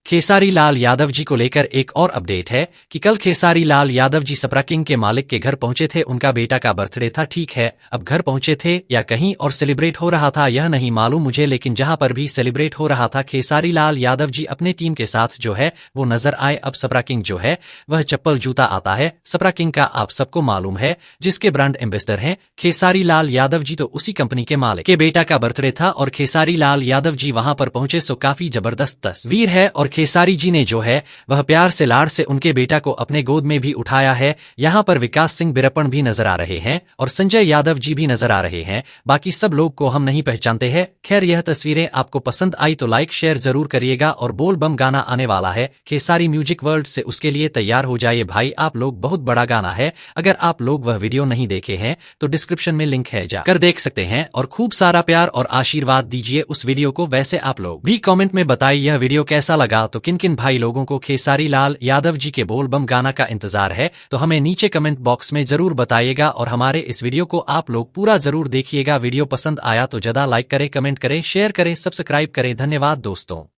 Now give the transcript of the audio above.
खेसारी लाल यादव जी को लेकर एक और अपडेट है कि कल खेसारी लाल यादव जी सप्रा किंग के मालिक के घर पहुंचे थे। उनका बेटा का बर्थडे था, ठीक है। अब घर पहुंचे थे या कहीं और सेलिब्रेट हो रहा था यह नहीं मालूम मुझे, लेकिन जहां पर भी सेलिब्रेट हो रहा था खेसारी लाल यादव जी अपने टीम के साथ जो है वो नजर आए। अब सप्रा किंग जो है वह चप्पल जूता आता है। सप्रा किंग का आप सबको मालूम है, जिसके ब्रांड एम्बेसडर हैं खेसारी लाल यादव जी, तो उसी कंपनी के मालिक के बेटा का बर्थडे था और खेसारी लाल यादव जी वहां पर पहुंचे। सो काफी जबरदस्त तस्वीर है और खेसारी जी ने जो है वह प्यार से लाड़ से उनके बेटा को अपने गोद में भी उठाया है। यहाँ पर विकास सिंह बिरपण भी नजर आ रहे हैं और संजय यादव जी भी नजर आ रहे हैं। बाकी सब लोग को हम नहीं पहचानते हैं। खैर, यह तस्वीरें आपको पसंद आई तो लाइक शेयर जरूर करिएगा। और बोल बम गाना आने वाला है खेसारी म्यूजिक वर्ल्ड से, उसके लिए तैयार हो जाइए भाई आप लोग। बहुत बड़ा गाना है, अगर आप लोग वह वीडियो नहीं देखे हैं तो डिस्क्रिप्शन में लिंक है, जाकर देख सकते हैं। और खूब सारा प्यार और आशीर्वाद दीजिए उस वीडियो को। वैसे आप लोग भी कमेंट में बताइए यह वीडियो कैसा लगा, तो किन किन भाई लोगों को खेसारी लाल यादव जी के बोल बम गाना का इंतजार है तो हमें नीचे कमेंट बॉक्स में जरूर बताइएगा। और हमारे इस वीडियो को आप लोग पूरा जरूर देखिएगा। वीडियो पसंद आया तो ज्यादा लाइक करें, कमेंट करें, शेयर करें, सब्सक्राइब करें। धन्यवाद दोस्तों।